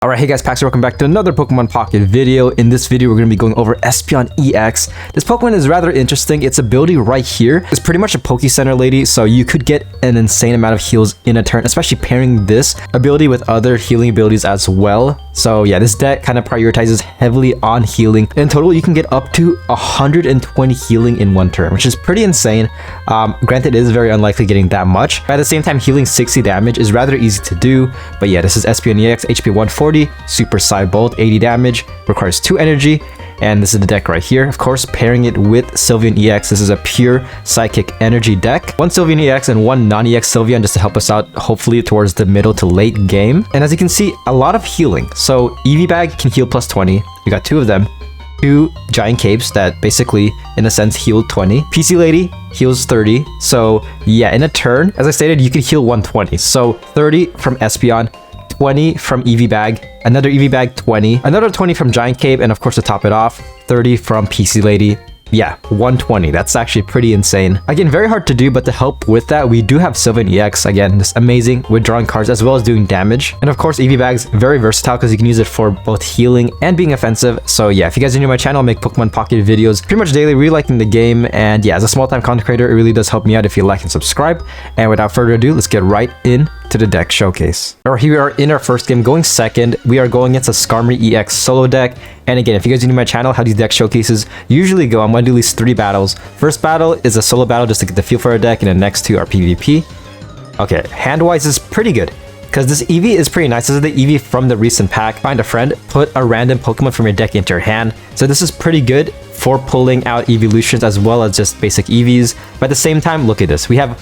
Alright, hey guys, Pax, welcome back to another Pokemon Pocket video. In this video, we're going to be going over Espeon EX. This Pokemon is rather interesting. Its ability right here is pretty much a Poke Center lady, so you could get an insane amount of heals in a turn, especially pairing this ability with other healing abilities as well. So yeah, this deck kind of prioritizes heavily on healing. In total, you can get up to 120 healing in one turn, which is pretty insane. Granted, it is very unlikely getting that much. But at the same time, healing 60 damage is rather easy to do. But yeah, this is Espeon EX, HP 140. Super Psy Bolt, 80 damage, requires 2 energy, and this is the deck right here. Of course, pairing it with Sylveon EX, this is a pure Psychic Energy deck. 1 Sylveon EX and 1 non-EX Sylveon just to help us out, hopefully towards the middle to late game. And as you can see, a lot of healing. So EV Bag can heal plus 20. We got 2 of them. 2 Giant Capes that basically, in a sense, heal 20. PC Lady heals 30. So yeah, in a turn, as I stated, you could heal 120. So 30 from Espeon, 20 from EV Bag, another EV Bag 20, another 20 from Giant Cape, and of course to top it off, 30 from PC Lady. Yeah, 120. That's actually pretty insane. Again, very hard to do, but to help with that, we do have Sylveon EX. Again, just amazing with drawing cards as well as doing damage. And of course, EV Bag's very versatile because you can use it for both healing and being offensive. So yeah, if you guys are new to my channel, I make Pokemon Pocket videos pretty much daily, really liking the game. And yeah, as a small-time content creator, it really does help me out if you like and subscribe. And without further ado, let's get right into the deck showcase. Alright, here we are in our first game, going second. We are going against a Skarmory EX solo deck. And again, if you guys are new to my channel, how these deck showcases usually go, I'm going to do at least 3 battles. First battle is a solo battle just to get the feel for our deck, and the next 2 are PvP. Okay, hand-wise is pretty good, because this EV is pretty nice. This is the EV from the recent pack. Find a friend, put a random Pokemon from your deck into your hand. So this is pretty good for pulling out evolutions as well as just basic EVs. But at the same time, look at this. We have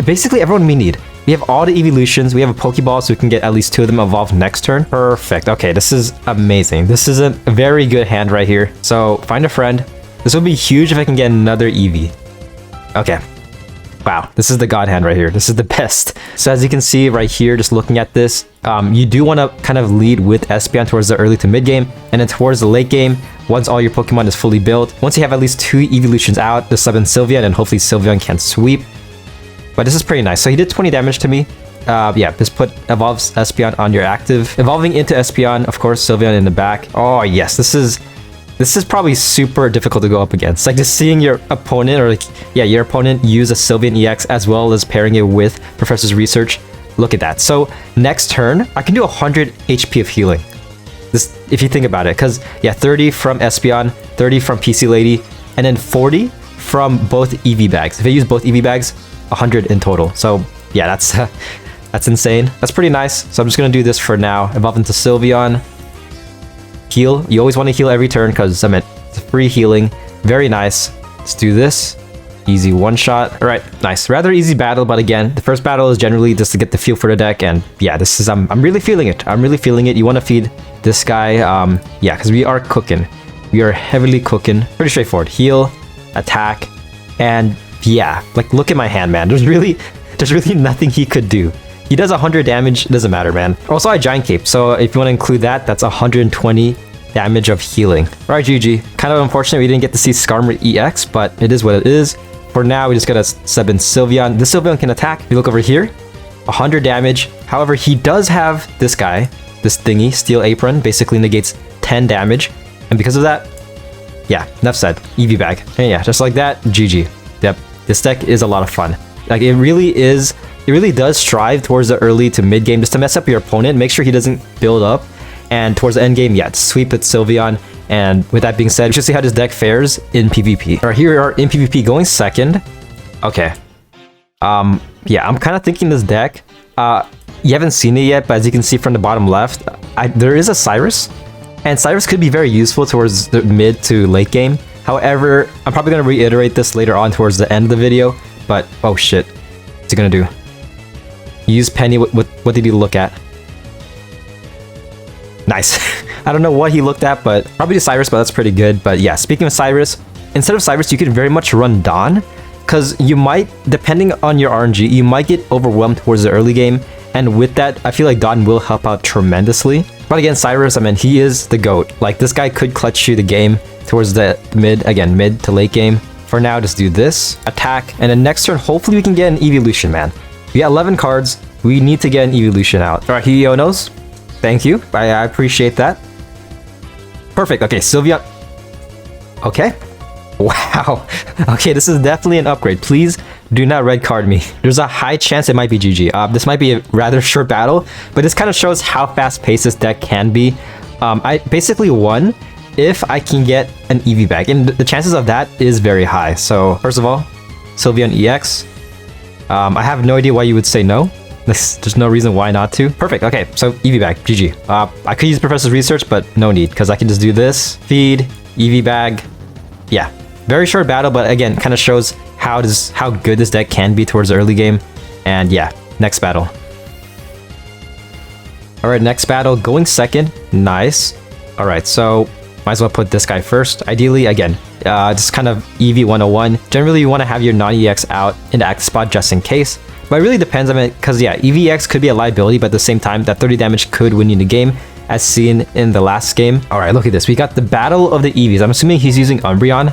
basically everyone we need. We have all the evolutions. We have a Pokeball, so we can get at least 2 of them evolved next turn. Perfect. Okay, this is amazing. This is a very good hand right here. So find a friend. This will be huge if I can get another Eevee. Okay. Wow, this is the god hand right here. This is the best. So as you can see right here, just looking at this, you do want to kind of lead with Espeon towards the early to mid game, and then towards the late game, once all your Pokemon is fully built, once you have at least 2 evolutions out, just summon Sylveon, and hopefully Sylveon can sweep. But this is pretty nice. So he did 20 damage to me. Yeah, just evolves Espeon on your active. Evolving into Espeon, of course, Sylveon in the back. Oh yes, this is probably super difficult to go up against. Like just seeing your opponent, or like, yeah, your opponent use a Sylveon EX as well as pairing it with Professor's Research. Look at that. So next turn, I can do 100 HP of healing. This, if you think about it, because yeah, 30 from Espeon, 30 from PC Lady, and then 40 from both EV Bags. If I use both EV Bags, 100 in total. So yeah, that's insane. That's pretty nice. So I'm just gonna do this for now. Evolve into Sylveon. Heal. You always want to heal every turn because I mean it's free healing. Very nice. Let's do this. Easy one shot. All right, nice. Rather easy battle, but again, the first battle is generally just to get the feel for the deck. And yeah, this is I'm really feeling it. I'm really feeling it. You want to feed this guy. Yeah, because we are cooking. We are heavily cooking. Pretty straightforward. Heal, attack, and yeah, like look at my hand, man. There's really nothing he could do. He does 100 damage, it doesn't matter, man. Also, I Giant Cape, so if you want to include that, that's 120 damage of healing. Alright, GG. Kind of unfortunate we didn't get to see Skarmory EX, but it is what it is. For now, we just gotta sub in Sylveon. This Sylveon can attack. If you look over here, 100 damage. However, he does have this guy, this thingy, Steel Apron, basically negates 10 damage. And because of that, yeah, enough said. EV Bag. And yeah, just like that, GG. Yep, this deck is a lot of fun. Like it really does strive towards the early to mid game just to mess up your opponent, make sure he doesn't build up, and towards the end game, yeah, sweep with Sylveon. And with that being said, we should see how this deck fares in PvP. Alright, here we are in PvP going second. Okay. Yeah, I'm kind of thinking this deck, you haven't seen it yet, but as you can see from the bottom left, there is a Cyrus, and Cyrus could be very useful towards the mid to late game. However, I'm probably going to reiterate this later on towards the end of the video, but oh shit, what's he going to do? Use Penny, what did he look at? Nice. I don't know what he looked at, but probably Cyrus, but that's pretty good. But yeah, speaking of Cyrus, instead of Cyrus, you can very much run Dawn, because you might, depending on your RNG, you might get overwhelmed towards the early game, and with that, I feel like Dawn will help out tremendously. But again, Cyrus, I mean, he is the GOAT. Like, this guy could clutch you the game towards the mid to late game. For now, just do this, attack, and then next turn, hopefully we can get an evolution, man. We got 11 cards. We need to get an evolution out. Alright, Hionos. Thank you. I appreciate that. Perfect. Okay, Sylveon. Okay. Wow. Okay, this is definitely an upgrade. Please do not red card me. There's a high chance it might be GG. This might be a rather short battle, but this kind of shows how fast-paced this deck can be. I basically won if I can get an EV bag, and the chances of that is very high. So first of all, Sylveon EX. I have no idea why you would say no. There's no reason why not to. Perfect. Okay, so EV bag, GG. I could use Professor's Research, but no need, because I can just do this. Feed, EV bag. Yeah, very short battle, but again, kind of shows how good this deck can be towards the early game. And yeah, next battle. All right, next battle, going second. Nice. All right, so might as well put this guy first. Ideally, again, just kind of EV 101. Generally, you want to have your non-EX out in the active spot just in case. But it really depends on it, because yeah, EVX could be a liability, but at the same time, that 30 damage could win you the game, as seen in the last game. All right, look at this. We got the Battle of the EVs. I'm assuming he's using Umbreon.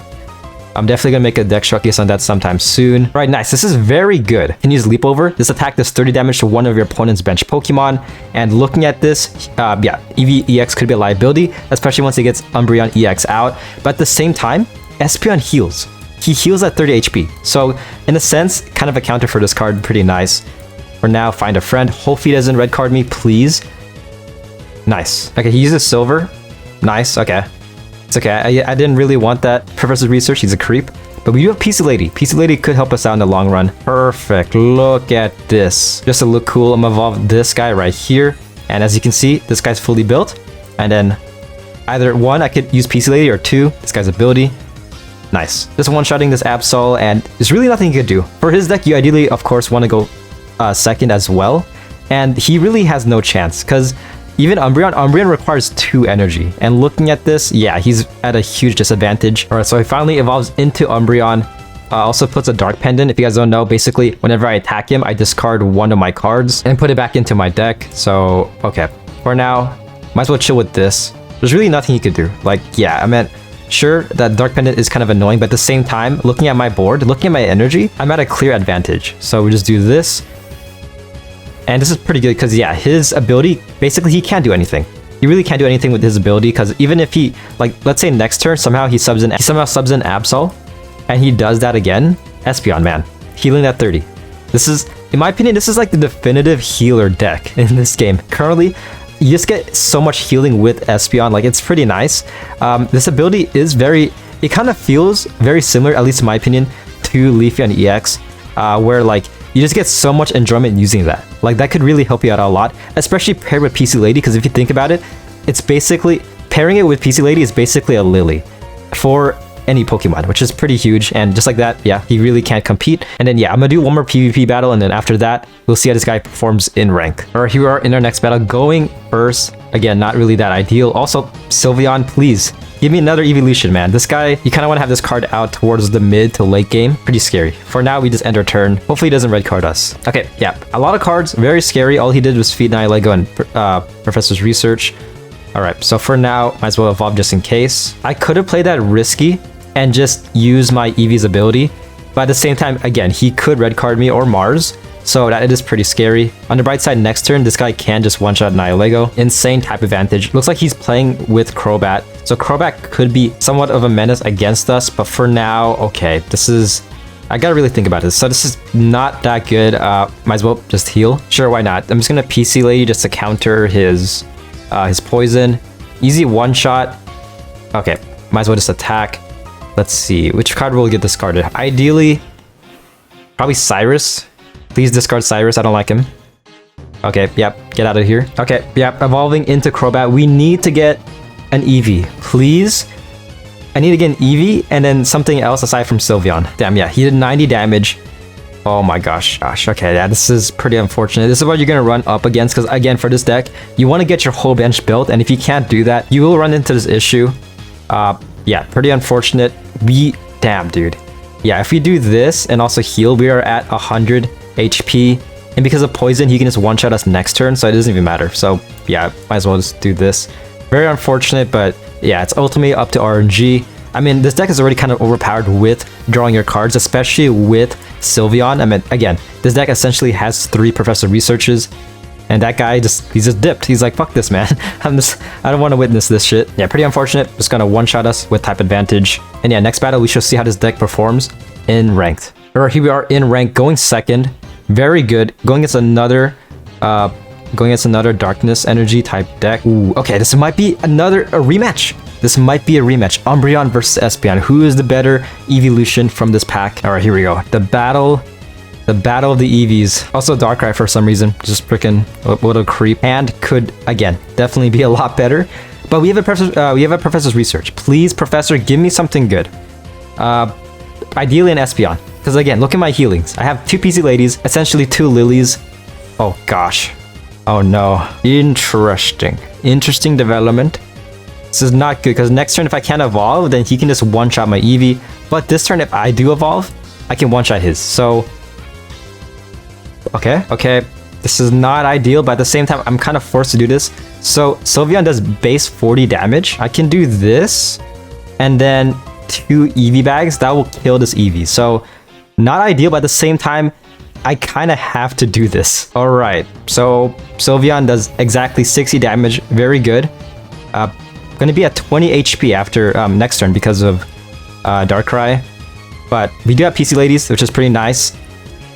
I'm definitely gonna make a deck showcase on that sometime soon. All right, nice. This is very good. Can use Leap Over. This attack does 30 damage to one of your opponent's bench Pokemon. And looking at this, yeah, EVEX could be a liability, especially once he gets Umbreon EX out. But at the same time, Espeon heals. He heals at 30 HP. So in a sense, kind of a counter for this card. Pretty nice. For now, find a friend. Hopefully he doesn't red card me, please. Nice. Okay, he uses Silver. Nice. Okay. It's okay. I didn't really want that Professor's Research. He's a creep. But we do have PC Lady. PC Lady could help us out in the long run. Perfect. Look at this. Just to look cool, I'm gonna evolve this guy right here. And as you can see, this guy's fully built. And then either one, I could use PC Lady, or two, this guy's ability. Nice. Just one-shotting this Absol, and there's really nothing you could do. For his deck, you ideally, of course, want to go second as well. And he really has no chance, because even Umbreon requires 2 energy. And looking at this, yeah, he's at a huge disadvantage. Alright, so he finally evolves into Umbreon. Also puts a Dark Pendant. If you guys don't know, basically, whenever I attack him, I discard one of my cards and put it back into my deck. So, okay. For now, might as well chill with this. There's really nothing he could do. Like, yeah, I meant... Sure, that Dark Pendant is kind of annoying, but at the same time, looking at my board, looking at my energy, I'm at a clear advantage. So we just do this. And this is pretty good because, yeah, his ability, basically, he can't do anything. He really can't do anything with his ability, because even if he, like, let's say next turn, somehow he somehow subs in Absol, and he does that again, Espeon, man. Healing at 30. This is, in my opinion, this is like the definitive healer deck in this game. Currently, you just get so much healing with Espeon, like it's pretty nice. This ability is it kind of feels very similar, at least in my opinion, to LEAFEON EX, where like you just get so much enjoyment using that. Like that could really help you out a lot, especially paired with PC Lady, because if you think about it, it's basically, pairing it with PC Lady is basically a Lily for any Pokemon, which is pretty huge. And just like that, yeah, he really can't compete. And then yeah, I'm gonna do one more PvP battle, and then after that, we'll see how this guy performs in rank. All right, here we are in our next battle, going first. Again, not really that ideal. Also, Sylveon, please give me another evolution, man. This guy, you kind of want to have this card out towards the mid to late game. Pretty scary. For now, we just end our turn. Hopefully he doesn't red card us. Okay, yeah, a lot of cards, very scary. All he did was feed Nihilego and Professor's Research. All right, so for now, might as well evolve just in case. I could have played that risky and just use my Eevee's ability, but at the same time, again, he could red card me or Mars, so that it is pretty scary. On the bright side, next turn, this guy can just one-shot Nihilego. Insane type advantage. Looks like he's playing with CROBAT, so CROBAT could be somewhat of a menace against us, but for now, okay, this is... I gotta really think about this. So this is not that good. Might as well just heal. Sure, why not? I'm just gonna PC Lady just to counter his poison. Easy one-shot. Okay, might as well just attack. Let's see, which card will get discarded? Ideally, probably Cyrus. Please discard Cyrus, I don't like him. Okay, yep, get out of here. Okay, yep, evolving into Crobat. We need to get an Eevee, please. I need to get an Eevee and then something else aside from Sylveon. Damn, yeah, he did 90 damage. Oh my gosh, okay, yeah, this is pretty unfortunate. This is what you're gonna run up against, because again, for this deck, you want to get your whole bench built, and if you can't do that, you will run into this issue. Yeah, pretty unfortunate. Damn, dude. Yeah, if we do this and also heal, we are at 100 HP. And because of poison, he can just one-shot us next turn, so it doesn't even matter. So, yeah, might as well just do this. Very unfortunate, but yeah, it's ultimately up to RNG. I mean, this deck is already kind of overpowered with drawing your cards, especially with Sylveon. I mean, again, this deck essentially has 3 Professor Researches. And that guy he's just dipped. He's like, fuck this, man. I don't want to witness this shit. Yeah, pretty unfortunate. Just gonna one-shot us with type advantage. And yeah, next battle, we shall see how this deck performs in ranked. Alright, here we are in ranked, going second. Very good. Going against another darkness energy type deck. Ooh, okay, this might be a rematch. This might be a rematch. Umbreon versus Espeon. Who is the better evolution from this pack? Alright, here we go. The battle of the EVs. Also Darkrai for some reason. Just freaking what a creep. And could, again, definitely be a lot better. But we have a professor's research. Please, professor, give me something good. Ideally an Espeon. Because again, look at my healings. I have 2 PC ladies, essentially 2 lilies. Oh gosh. Oh no. Interesting. Interesting development. This is not good, because next turn if I can't evolve, then he can just one-shot my Eevee. But this turn if I do evolve, I can one-shot his. So, okay. This is not ideal, but at the same time, I'm kind of forced to do this. So, Sylveon does base 40 damage. I can do this, and then 2 Eevee bags. That will kill this Eevee. So, not ideal, but at the same time, I kind of have to do this. Alright, so Sylveon does exactly 60 damage. Very good. Gonna be at 20 HP after next turn because of Darkrai. But we do have PC ladies, which is pretty nice.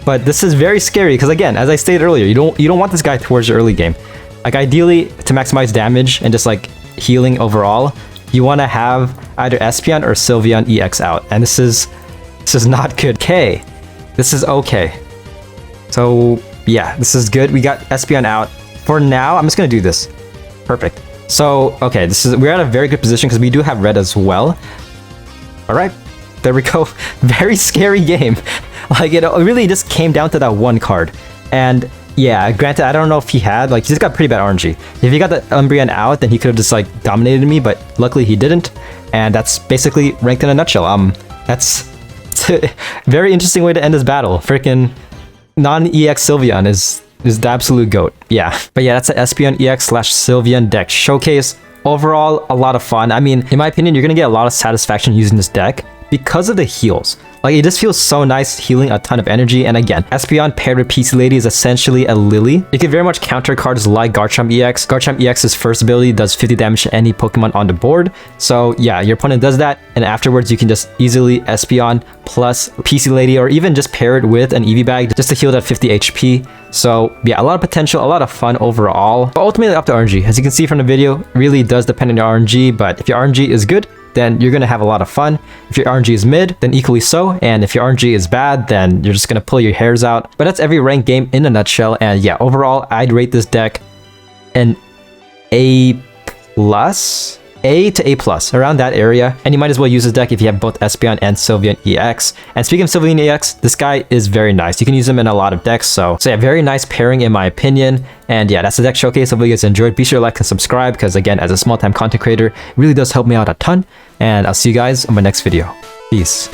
But this is very scary because again, as I stated earlier, you don't want this guy towards the early game. Like ideally, to maximize damage and just like healing overall, you want to have either Espeon or Sylveon EX out. And this is not good. Okay, this is okay. So yeah, this is good. We got Espeon out. For now, I'm just gonna do this. Perfect. So okay, we're at a very good position because we do have red as well. All right, there we go. Very scary game. Like it really just came down to that one card. And yeah, granted, I don't know if he just got pretty bad RNG. If he got the Umbreon out, then he could have just like dominated me, but luckily he didn't. And that's basically ranked in a nutshell. That's a very interesting way to end this battle. Freaking non-EX Sylveon is the absolute GOAT. Yeah. But yeah, that's an Espeon EX / Sylveon deck showcase. Overall, a lot of fun. I mean, in my opinion, you're gonna get a lot of satisfaction using this deck because of the heals. Like, it just feels so nice healing a ton of energy. And again, Espeon paired with PC Lady is essentially a Lily. It can very much counter cards like Garchomp EX. Garchomp EX's first ability does 50 damage to any Pokemon on the board. So yeah, your opponent does that, and afterwards you can just easily Espeon plus PC Lady, or even just pair it with an Eevee bag just to heal that 50 HP. So yeah, a lot of potential, a lot of fun overall. But ultimately up to RNG. As you can see from the video, really does depend on your RNG, but if your RNG is good, then you're going to have a lot of fun. If your RNG is mid, then equally so. And if your RNG is bad, then you're just going to pull your hairs out. But that's every ranked game in a nutshell. And yeah, overall, I'd rate this deck an A+, A to A+, around that area. And you might as well use this deck if you have both Espeon and Sylveon EX. And speaking of Sylveon EX, this guy is very nice. You can use him in a lot of decks. So yeah, very nice pairing in my opinion. And yeah, that's the deck showcase. Hopefully you guys enjoyed. Be sure to like and subscribe because again, as a small-time content creator, it really does help me out a ton. And I'll see you guys on my next video. Peace.